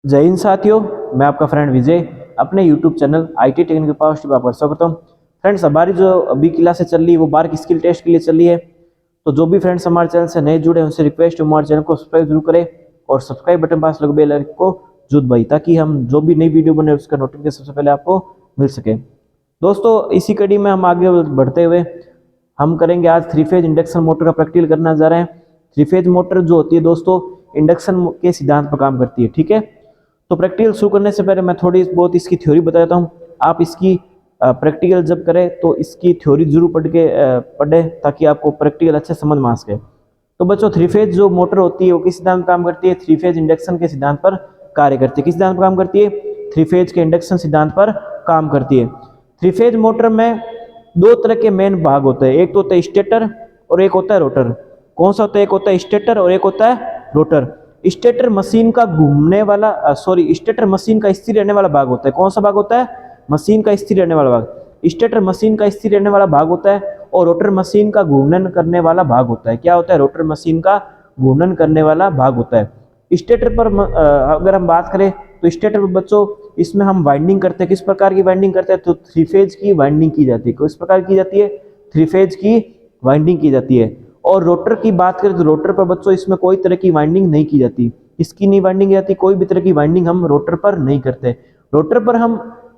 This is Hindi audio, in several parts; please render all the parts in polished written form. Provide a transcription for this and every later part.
जय हिंद साथियों, मैं आपका फ्रेंड विजय अपने YouTube channel IT technical power tip आपका स्वागत करता हूँ। फ्रेंड्स, हमारी जो अभी क्लासेस चल रही है वो बार की स्किल टेस्ट के लिए चल रही है। तो जो भी फ्रेंड्स हमारे चैनल से नए जुड़े हैं उनसे रिक्वेस्ट है हमारे चैनल को सब्सक्राइब जरूर करें और सब्सक्राइब बटन पास लगे बेल आइकन को जरूर दबाइए ताकि हम जो भी नई वीडियो बने उसका नोटिफिकेशन सबसे पहले आपको मिल सके। दोस्तों, इसी कड़ी में हम आगे बढ़ते हुए हम करेंगे आज थ्री फेज इंडक्शन मोटर का प्रैक्टिकल करना जा रहे हैं। थ्री फेज मोटर जो होती है दोस्तों इंडक्शन के सिद्धांत पर काम करती है। ठीक है, तो प्रैक्टिकल शुरू करने से पहले मैं थोड़ी बहुत इसकी थ्योरी बता देता हूँ। आप इसकी प्रैक्टिकल जब करें तो इसकी थ्योरी जरूर पढ़े ताकि आपको प्रैक्टिकल अच्छे समझ में आ सके। तो बच्चों, थ्री फेज जो मोटर होती है वो किस सिद्धांत पर काम करती है? थ्री फेज इंडक्शन के सिद्धांत पर कार्य करती है। किस सिद्धांत पर काम करती है? थ्री फेज के इंडक्शन सिद्धांत पर काम करती है। थ्री फेज मोटर में दो तरह के मेन भाग होते हैं, एक तो होता है स्टेटर और एक होता है रोटर। कौन सा होता है? एक होता है स्टेटर और एक होता है रोटर। स्टेटर मशीन का घूमने वाला स्टेटर मशीन का स्थिर रहने वाला भाग होता है। कौन सा भाग होता है? मशीन का स्थिर रहने वाला भाग। स्टेटर मशीन का स्थिर रहने वाला भाग होता है और रोटर मशीन का घूर्णन करने वाला भाग होता है। क्या होता है? रोटर मशीन का घूर्णन करने वाला भाग होता है। स्टेटर पर अगर हम बात करें तो स्टेटर पर बच्चों इसमें हम वाइंडिंग करते हैं। किस प्रकार की वाइंडिंग करते हैं? तो थ्री फेज की वाइंडिंग की जाती है। किस प्रकार की जाती है? थ्री फेज की वाइंडिंग की जाती है। और रोटर की बात करें तो रोटर पर बच्चों इसमें कोई तरह की वाइंडिंग नहीं की जाती। इसकी नहीं वाइंडिंग की जाती, कोई भी तरह की वाइंडिंग हम रोटर पर नहीं करते। रोटर पर हम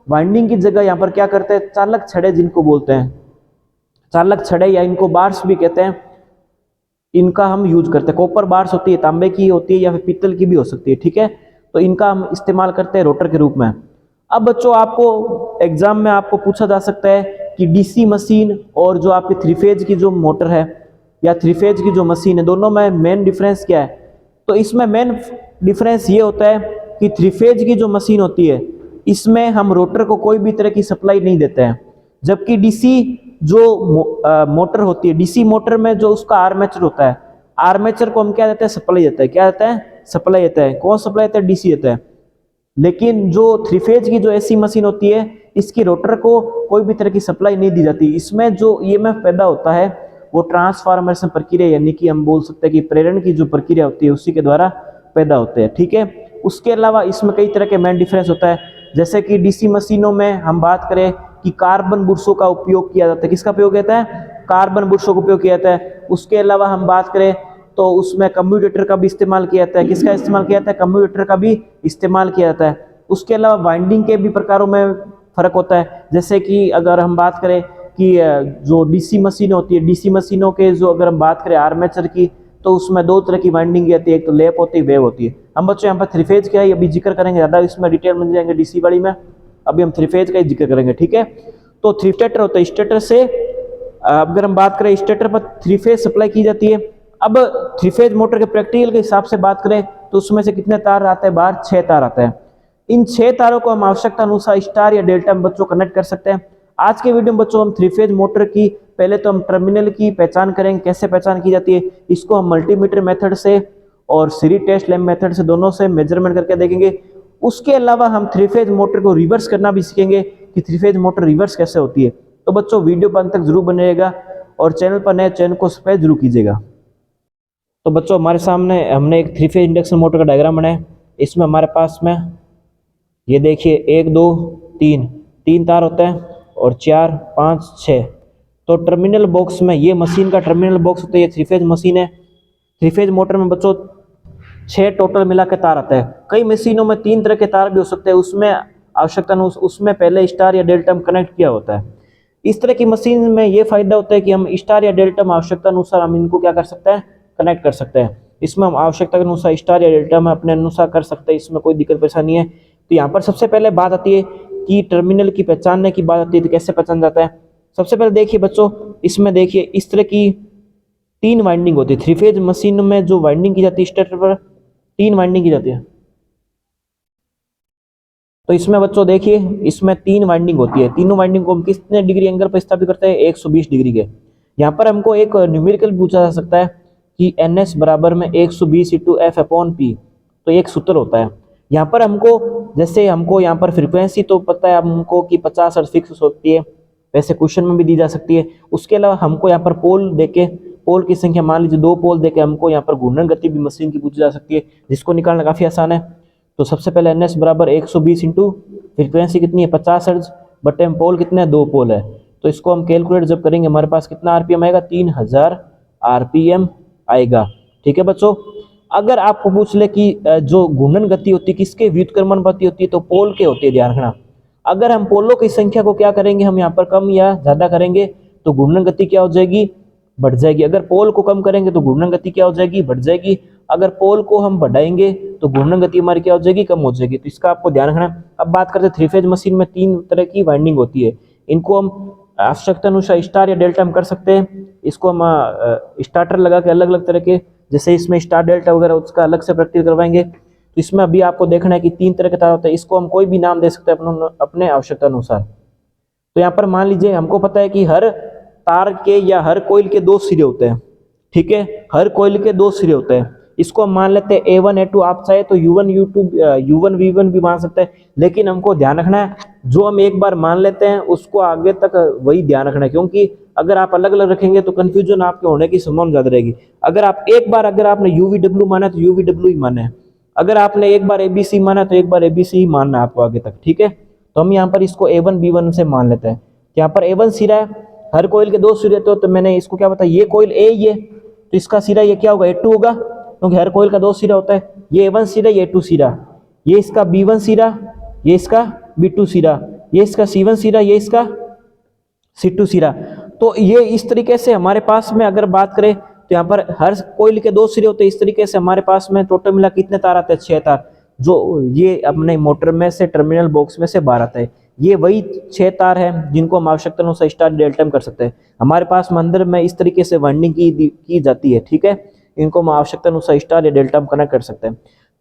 वाइंडिंग की जगह यहाँ पर क्या करते हैं? चालक छड़े जिनको बोलते हैं, चालक छड़े या इनको बार्स भी कहते हैं, इनका हम यूज करते हैं। कॉपर बार्स होती है, तांबे की होती है या फिर पीतल की भी हो सकती है। ठीक है, तो इनका हम इस्तेमाल करते हैं रोटर के रूप में। अब बच्चों, आपको एग्जाम में आपको पूछा जा सकता है कि डीसी मशीन और जो आपकी थ्री फेज की जो मोटर है या थ्री फेज की जो मशीन है, दोनों में मेन डिफरेंस क्या है? तो इसमें मेन डिफरेंस ये होता है कि थ्री फेज की जो मशीन होती है इसमें हम रोटर को कोई भी तरह की सप्लाई नहीं देते हैं, जबकि डीसी जो मोटर होती है, डीसी मोटर में जो उसका आर्मेचर होता है, आर्मेचर को हम क्या देते हैं? सप्लाई देते हैं। क्या देते हैं? सप्लाई देते हैं। कौन सप्लाई देता है? डीसी देता है। लेकिन जो थ्री फेज की जो एसी मशीन होती है इसकी रोटर को कोई भी तरह की सप्लाई नहीं दी जाती। इसमें जो ईएमएफ पैदा होता है वो ट्रांसफॉर्मेशन प्रक्रिया यानी कि हम बोल सकते हैं कि प्रेरण की जो प्रक्रिया होती है उसी के द्वारा पैदा होते हैं। ठीक है, उसके अलावा इसमें कई तरह के मेन डिफरेंस होता है। जैसे कि डीसी मशीनों में हम बात करें कि कार्बन बुरसों का उपयोग किया जाता है। किसका उपयोग किया जाता है? कार्बन बुरसों का उपयोग किया जाता है। उसके अलावा हम बात करें तो उसमें कम्यूटेटर का भी इस्तेमाल किया जाता है। किसका इस्तेमाल किया जाता है? कम्यूटेटर का भी इस्तेमाल किया जाता है। उसके अलावा वाइंडिंग के भी प्रकारों में फर्क होता है। जैसे कि अगर हम बात करें कि जो डीसी मशीन होती है, डीसी मशीनों के जो अगर हम बात करें आर्मेचर की, तो उसमें दो तरह की वाइंडिंग की जाती है, एक तो लैप होती है, वेव होती है। हम बच्चों यहाँ पर थ्री फेज का ही अभी जिक्र करेंगे, ज़्यादा इसमें डिटेल मिल जाएंगे डीसी वाली में, अभी हम थ्री फेज का ही जिक्र करेंगे। ठीक है, तो थ्री स्टेटर होता है, स्टेटर से अगर हम बात करें स्टेटर पर थ्री फेज सप्लाई की जाती है। अब थ्री फेज मोटर के प्रैक्टिकल के हिसाब से बात करें तो उसमें से कितने तार आते हैं बाहर? 6 तार आते हैं। इन 6 तारों को हम आवश्यकता अनुसार स्टार या डेल्टा में बच्चों कनेक्ट कर सकते हैं। आज के वीडियो में बच्चों हम थ्री फेज मोटर की पहले तो हम टर्मिनल की पहचान करेंगे। कैसे पहचान की जाती है? इसको हम मल्टीमीटर मेथड से और सीरीज टेस्ट लैंप मेथड से दोनों से मेजरमेंट करके देखेंगे। उसके अलावा हम थ्री फेज मोटर को रिवर्स करना भी सीखेंगे कि थ्री फेज मोटर रिवर्स कैसे होती है। तो बच्चों, वीडियो पर अंत तक जरूर बने रहेगा और चैनल पर नए चैनल को सब्सक्राइब जरूर कीजिएगा। तो बच्चों, हमारे सामने हमने एक थ्री फेज इंडक्शन मोटर का डायग्राम बनाया है। इसमें हमारे पास में ये देखिए 1 2 3 3 तार होते हैं और 4 5 6। तो टर्मिनल बॉक्स में ये मशीन का टर्मिनल बॉक्स होता है। ये थ्री फेज मशीन है। थ्री फेज मोटर में बच्चों 6 टोटल मिला के तार आता है। कई मशीनों में 3 तरह के तार भी हो सकते हैं, उसमें आवश्यकता उसमें पहले स्टार या डेल्टा में कनेक्ट किया होता है। इस तरह की मशीन में ये फायदा होता है कि हम स्टार या डेल्टा में आवश्यकता अनुसार हम इनको क्या कर सकते हैं? कनेक्ट कर सकते हैं। इसमें हम आवश्यकता के अनुसार स्टार या डेल्टा में अपने अनुसार कर सकते हैं, इसमें कोई दिक्कत परेशानी है। तो यहाँ पर सबसे पहले बात आती है कि टर्मिनल की पहचानने की बात आती है। तो कैसे पहचान जाता है? सबसे पहले देखिए बच्चों, इसमें देखिए इस तरह की 3 वाइंडिंग होती है। थ्री फेज मशीन में जो वाइंडिंग की जाती है स्टेटर पर 3 वाइंडिंग की जाती है। तो इसमें बच्चों देखिए इसमें 3 वाइंडिंग होती है। तीनों वाइंडिंग को हम कितने डिग्री एंगल पर स्थापित करते हैं? 120 डिग्री के। यहाँ पर हमको एक न्यूमेरिकल पूछा जा सकता है कि NS बराबर में 120 इंटू F/P। तो एक सूत्र होता है यहाँ पर हमको, जैसे हमको यहाँ पर फ्रीक्वेंसी तो पता है हमको कि 50 हर्ट्ज फिक्स होती है, वैसे क्वेश्चन में भी दी जा सकती है। उसके अलावा हमको यहाँ पर पोल देके, पोल की संख्या मान लीजिए 2 पोल देके हमको यहाँ पर घूर्णन गति भी मशीन की पूछी जा सकती है, जिसको निकालना काफी आसान है। तो सबसे पहले NS बराबर 120 इंटू फ्रीक्वेंसी कितनी है 50 हर्ट्ज, बटे में पोल कितने हैं 2 पोल है, तो इसको हम कैलकुलेट जब करेंगे हमारे पास कितना RPM आएगा 3000 RPM आएगा। ठीक है बच्चों, अगर आपको पूछ ले कि जो घूर्णन गति होती है किसके व्युत्क्रमणपति होती है, तो पोल के होती है, ध्यान रखना। अगर हम पोलों की संख्या को क्या करेंगे, हम यहाँ पर कम या ज्यादा करेंगे तो घूर्णन गति क्या हो जाएगी, बढ़ जाएगी। अगर पोल को कम करेंगे तो घूर्णन गति क्या हो जाएगी, बढ़ जाएगी। अगर पोल को हम बढ़ाएंगे तो घूर्णन गति हमारी क्या हो जाएगी, कम हो जाएगी। तो इसका आपको ध्यान रखना। अब बात करते हैं 3 फेज मशीन में 3 तरह की वाइंडिंग होती है, इनको हम आवश्यकता अनुसार स्टार या डेल्टा हम कर सकते हैं। इसको हम स्टार्टर लगा के अलग अलग तरह के, जैसे इसमें स्टार डेल्टा वगैरह उसका अलग से प्रैक्टिस करवाएंगे। तो इसमें अभी आपको देखना है कि 3 तरह के तार होते हैं, इसको हम कोई भी नाम दे सकते हैं अपने आवश्यकता अनुसार। तो यहाँ पर मान लीजिए हमको पता है कि हर तार के या हर कोइल के 2 सिरे होते हैं, ठीक है, हर कोइल के 2 सिरे होते हैं। इसको हम मान लेते हैं A1 A2, आप चाहे तो U1 U2 U1 V1 भी मान सकते हैं, लेकिन हमको ध्यान रखना है जो हम एक बार मान लेते हैं उसको आगे तक वही ध्यान रखना है, क्योंकि अगर आप अलग अलग रखेंगे तो कंफ्यूजन आपके होने की संभावना ज्यादा रहेगी। अगर आप एक बार अगर आपने UVW माना तो UVW ही माना है, अगर आपने एक बार ABC माना तो एक बार ABC ही मानना है आपको आगे तक। ठीक है, तो हम यहाँ पर इसको A1 B1 से मान लेते हैं। यहाँ पर A1 सिरा है, हर कोइल के 2 सिरे, तो मैंने इसको क्या बताया, ये कोइल A ये, तो इसका सिरा ये क्या होगा, A2 होगा, क्योंकि हर कोइल का 2 सिरा होता है। ये A1 सिरा, ये A2 सिरा, ये इसका B1 सिरा, ये इसका B2 सिरा, ये इसका C1 सिरा, ये इसका C2 सिरा। तो ये इस तरीके से हमारे पास में अगर बात करें तो यहाँ पर हर कोइल के 2 सिरे होते हैं। इस तरीके से हमारे पास में टोटल मिला कितने तार आते हैं, 6 तार, जो ये अपने मोटर में से टर्मिनल बॉक्स में से बाहर आता है। ये वही 6 तार हैं जिनको हम आवश्यकता अनुसार स्टार डेल्टा कर सकते हैं। हमारे पास में अंदर में इस तरीके से वाइंडिंग की जाती है। ठीक है, इनको हम आवश्यकता अनुसार स्टार या डेल्टा कनेक्ट कर सकते हैं।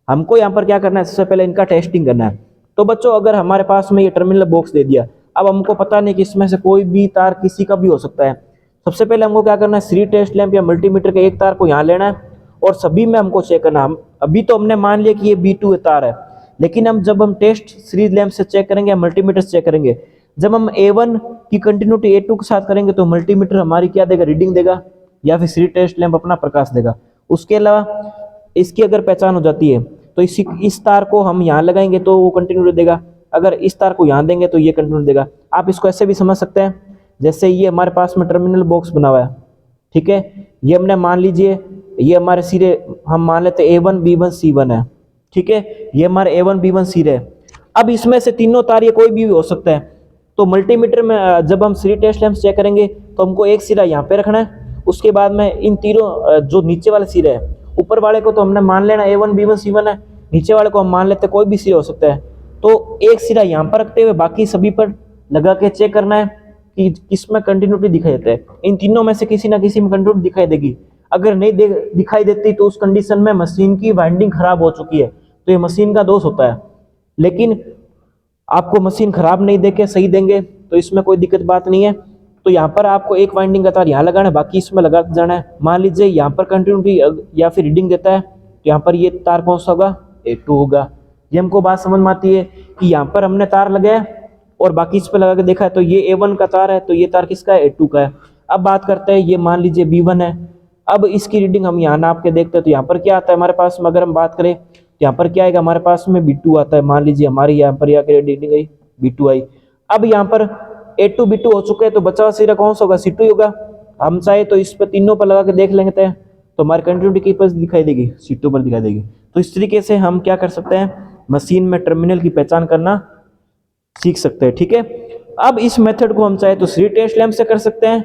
हमको यहाँ पर क्या करना है, सबसे पहले इनका टेस्टिंग करना है। तो बच्चों अगर हमारे पास में ये टर्मिनल बॉक्स दे दिया, अब हमको पता नहीं कि इसमें से कोई भी तार किसी का भी हो सकता है। सबसे पहले हमको क्या करना है, सीरीज टेस्ट लैंप या मल्टीमीटर के एक तार को यहाँ लेना है और सभी में हमको चेक करना है। अभी तो हमने मान लिया कि ये B2 तार है, लेकिन हम जब हम टेस्ट सीरीज लैंप से चेक करेंगे या मल्टीमीटर से चेक करेंगे, जब हम A1 की कंटिन्यूटी A2 के साथ करेंगे तो मल्टीमीटर हमारी क्या देगा, रीडिंग देगा, या फिर सीरीज टेस्ट लैंप अपना प्रकाश देगा। उसके अलावा इसकी अगर पहचान हो जाती है तो इस तार को हम यहाँ लगाएंगे तो वो कंटिन्यूटी देगा, अगर इस तार को यहाँ देंगे तो ये कंटिन्यूटी देगा। आप इसको ऐसे भी समझ सकते हैं, जैसे ये हमारे पास में टर्मिनल बॉक्स बना हुआ है, ठीक है, ये हमने मान लीजिए ये हमारे सिरे हम मान लेते हैं A1 B1 C1 है, ठीक है, ये हमारे A1 B1 सिरे है। अब इसमें से तीनों तार ये कोई भी हो सकता है। तो मल्टीमीटर में जब हम सीरीज टेस्ट लैंप चेक करेंगे तो हमको एक सिरा यहाँ पे रखना है, उसके बाद में इन तीनों जो नीचे वाले सिरे है, ऊपर वाले को तो हमने मान लेना A1 B1 C1 है, नीचे वाले को हम मान लेते हैं कोई भी सिरा हो सकता है। तो एक सिरा यहाँ पर रखते हुए बाकी सभी पर लगा के चेक करना है कि किसमें कंटिन्यूटी दिखाई देता है। इन तीनों में से किसी ना किसी में कंटिन्यूटी दिखाई देगी। अगर नहीं दिखाई देती तो उस कंडीशन में मशीन की वाइंडिंग खराब हो चुकी है, तो ये मशीन का दोष होता है। लेकिन आपको मशीन खराब नहीं देके सही देंगे तो इसमें कोई दिक्कत बात नहीं है। तो यहाँ पर आपको एक वाइंडिंग का तार यहाँ लगाना है, बाकी इसमें लगाते जाना है। मान लीजिए यहाँ पर कंटिन्यूटी या फिर रीडिंग देता है तो यहाँ पर ये तार कौन सा होगा, A2 होगा। ये हमको बात समझ में आती है कि यहाँ पर हमने तार लगाया और बाकी इस पर लगा के देखा है तो ये A1 का तार है, तो ये तार किसका है, A2 का है। अब बात करते हैं, ये मान लीजिए B1 है। अब इसकी रीडिंग हम यहाँ नाप के देखते हैं तो यहाँ पर क्या आता है हमारे पास में, अगर हम बात करें तो यहाँ पर क्या आएगा हमारे पास में B2 आता है। मान लीजिए हमारी यहाँ पर आकर रीडिंग आई B2 आई। अब यहाँ पर A2 B2 हो चुके हैं तो बचा हुआ सिरा कौन सा होगा, C2 होगा। हम चाहे तो इस पर तीनों पर लगा के देख लेंगे तो हमारी कंटिन्यूटी की पर दिखाई देगी, C2 पर दिखाई देगी। तो इस तरीके से हम क्या कर सकते हैं, मशीन में टर्मिनल की पहचान करना सीख सकते हैं। ठीक है, अब इस मेथड को हम चाहे तो सीरीज टेस्ट लैंप से कर सकते हैं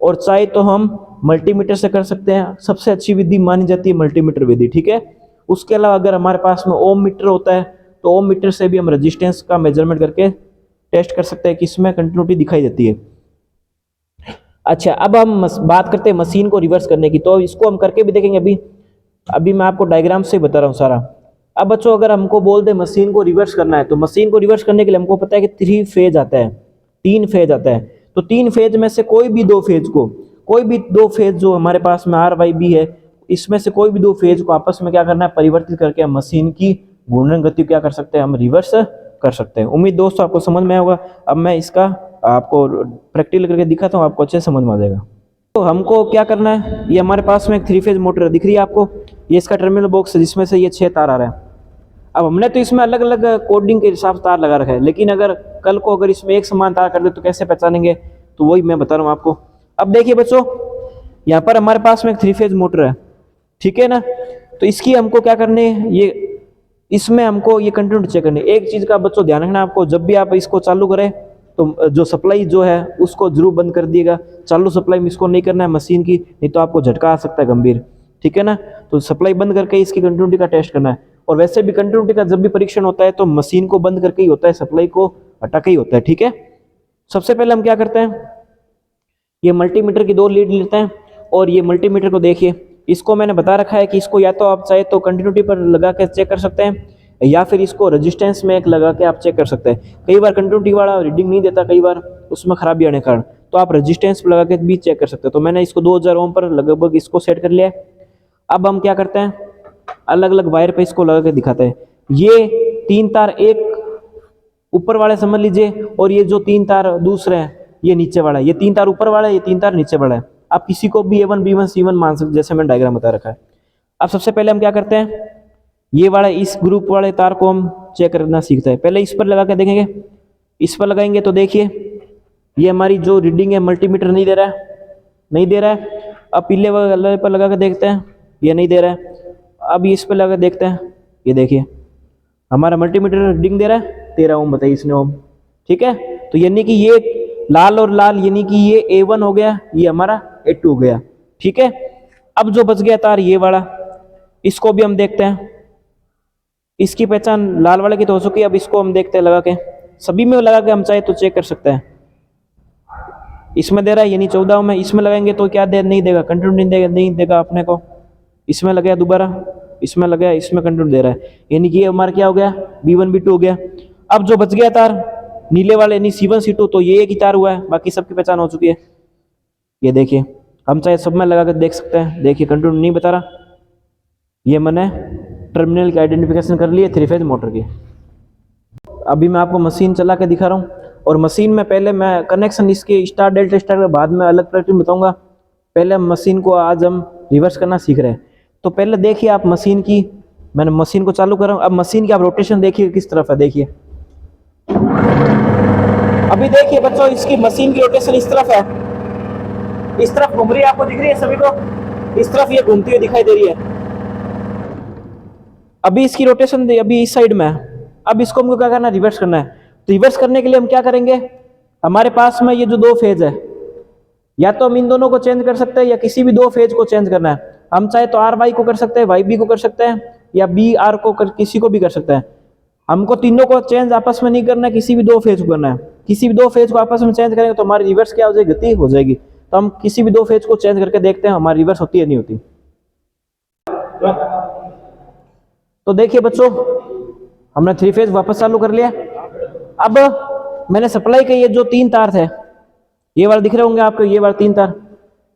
और चाहे तो हम मल्टीमीटर से कर सकते हैं। सबसे अच्छी विधि मानी जाती है मल्टीमीटर विधि। ठीक है, उसके अलावा अगर हमारे पास में ओम मीटर होता है तो ओम मीटर से भी हम रेजिस्टेंस का मेजरमेंट करके टेस्ट कर सकते हैं कि इसमें कंटिन्यूटी दिखाई देती है। अच्छा, अब हम बात करते हैं मशीन को रिवर्स करने की, तो इसको हम करके भी देखेंगे। अभी मैं आपको डायग्राम से बता रहा हूँ सारा। अब बच्चों अगर हमको बोल दे मशीन को रिवर्स करना है तो मशीन को रिवर्स करने के लिए हमको पता है कि 3 फेज आता है, 3 फेज आता है। तो 3 फेज में से कोई भी 2 फेज जो हमारे पास में RYB है, इसमें से कोई भी 2 फेज को आपस में क्या करना है, परिवर्तित करके हम मशीन की घूर्णन गति क्या कर सकते हैं, हम रिवर्स कर सकते हैं। उम्मीद दोस्तों आपको समझ में आया होगा। अब मैं इसका आपको प्रैक्टिकल करके दिखाता हूँ, आपको अच्छे समझ में आ जाएगा। तो हमको क्या करना है, ये हमारे पास में एक 3 फेज मोटर दिख रही है आपको, ये इसका टर्मिनल बॉक्स है जिसमें से ये 6 तार आ रहा है। अब हमने तो इसमें अलग अलग कोडिंग के हिसाब से तार लगा रखा है, लेकिन अगर कल को अगर इसमें एक समान तार कर दे तो कैसे पहचानेंगे, तो वही मैं बता रहा हूँ आपको। अब देखिए बच्चों, यहाँ पर हमारे पास में एक 3 फेज मोटर है, ठीक है ना। तो इसकी हमको क्या करने, ये इसमें हमको ये कंटिन्यूटी चेक करनी है। एक चीज का बच्चों ध्यान रखना आपको, जब भी आप इसको चालू करें तो जो सप्लाई जो है उसको जरूर बंद कर दिएगा। चालू सप्लाई में इसको नहीं करना है मशीन की, नहीं तो आपको झटका आ सकता है गंभीर, ठीक है ना। तो सप्लाई बंद करके इसकी कंटिन्यूटी का टेस्ट करना है। और वैसे भी कंटिन्यूटी का जब भी परीक्षण होता है तो मशीन को बंद करके ही होता है, सप्लाई को हटा के ही होता है, ठीक है। सबसे पहले हम क्या करते हैं, ये मल्टीमीटर की 2 लीड लेते हैं और ये मल्टीमीटर को देखिए, इसको मैंने बता रखा है कि इसको या तो आप चाहे तो कंटिन्यूटी पर लगा के चेक कर सकते हैं या फिर इसको रेजिस्टेंस में एक लगा के आप चेक कर सकते हैं। कई बार कंटिन्यूटी वाला रीडिंग नहीं देता, कई बार उसमें खराबी आने के कारण, तो आप रेजिस्टेंस पर लगा के भी चेक कर सकते हैं। तो मैंने इसको 2000 ओम पर लगभग इसको सेट कर लिया है। अब हम क्या करते हैं, अलग अलग वायर पे इसको लगा के दिखाते हैं। ये 3 तार एक ऊपर वाले समझ लीजिए, और ये जो 3 तार दूसरे हैं ये नीचे वाला है। ये 3 तार ऊपर वाला है, ये 3 तार नीचे वाला है। आप किसी को भी A1 B1 C1 मान सकते, जैसे मैंने डायग्राम बता रखा है। अब सबसे पहले हम क्या करते हैं, ये वाला इस ग्रुप वाले तार को हम चेक करना सीखते हैं। पहले इस पर लगा के देखेंगे, इस पर लगाएंगे तो देखिए ये हमारी जो रीडिंग है मल्टीमीटर नहीं दे रहा है, नहीं दे रहा है। अब पीले वाले पर लगा के देखते हैं, ये नहीं दे रहा है। अब इस पर लगा के देखते हैं, ये देखिए हमारा मल्टीमीटर रीडिंग दे रहा है 13 ओम, बताइए इसने ओम, ठीक है। तो यानी कि ये लाल और लाल यानी कि ये A1 हो गया, ये हमारा A2 हो गया, ठीक है। अब जो बच गया तार ये वाला, इसको भी हम देखते हैं, इसकी पहचान लाल वाले की तो हो चुकी है। अब इसको हम देखते हैं लगा के, सभी में लगा के हम चाहे तो चेक कर सकते हैं। इसमें दे रहा है यानी 14 में, इसमें लगाएंगे तो क्या दे, नहीं देगा, कंटिन्यू नहीं देगा अपने को। इसमें लगाया दोबारा, इसमें लगाया, इसमें कंटिन्यू दे रहा है, यानी कि ये हमारा क्या हो गया, B1 B2 हो गया। अब जो बच गया तार नीले वाले यानी C1 C2, तो ये एक ही तार हुआ है, बाकी सबकी पहचान हो चुकी है। ये देखिए हम चाहे सब में लगा कर देख सकते हैं, देखिए कंटिन्यू नहीं बता रहा। ये मैंने टर्मिनल की आइडेंटिफिकेशन कर ली है 3 फेज मोटर की। अभी मैं आपको मशीन चला के दिखा रहा हूँ, और मशीन में पहले मैं कनेक्शन इसके स्टार डेल्टा स्टार के बाद में अलग प्रैक्टिस बताऊंगा। पहले मशीन को आज हम रिवर्स करना सीख रहे हैं। तो पहले देखिए आप मशीन की, मैंने मशीन को चालू कर रहा हूँ। अब मशीन की आप रोटेशन देखिए किस तरफ है, देखिए अभी देखिए बच्चों इसकी मशीन की रोटेशन इस तरफ है, इस तरफ घूम रही है, आपको दिख रही है सभी को, इस तरफ ये घूमती हुई दिखाई दे रही है। अभी इसकी रोटेशन अभी इस साइड में है। अब इसको हमको क्या करना है, रिवर्स करना है। तो रिवर्स करने के लिए हम क्या करेंगे, हमारे पास में ये जो 2 फेज है, या तो हम इन दोनों को चेंज कर सकते हैं या किसी भी 2 फेज को चेंज करना है। हम चाहे तो RY को कर सकते हैं, YB को कर सकते हैं, या BR को किसी को भी कर सकते हैं। हमको तीनों को चेंज आपस में नहीं करना है, किसी भी 2 फेज को करना है। किसी भी 2 फेज को आपस में चेंज करेंगे तो हमारी रिवर्स क्या हो जाएगी, गति हो जाएगी। तो हम किसी भी 2 फेज को चेंज करके देखते हैं हमारी रिवर्स होती है नहीं होती। तो देखिए बच्चों हमने 3 फेज वापस चालू कर लिया। अब मैंने सप्लाई के ये जो 3 तार थे, ये वाला दिख रहे होंगे आपको, ये वाला 3 तार,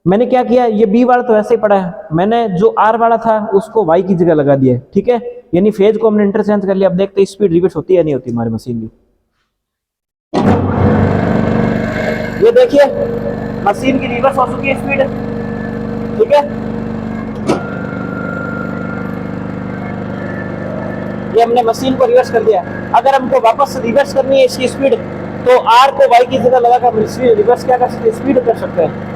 मैंने क्या किया, ये B वाला तो ऐसे ही पड़ा है, मैंने जो R वाला था उसको Y की जगह लगा दिया, ठीक है। यानी फेज को हमने इंटरचेंज कर लिया। अब देखते हैं स्पीड रिवर्स होती है नहीं होती हमारी मशीन की। ये देखिए मशीन की रिवर्स हो चुकी है स्पीड, ठीक है। ये हमने मशीन को रिवर्स कर दिया। अगर हमको वापस रिवर्स करनी है इसकी स्पीड, तो R को Y की जगह लगाकर रिवर्स क्या कर सकते हैं, स्पीड कर सकते हैं।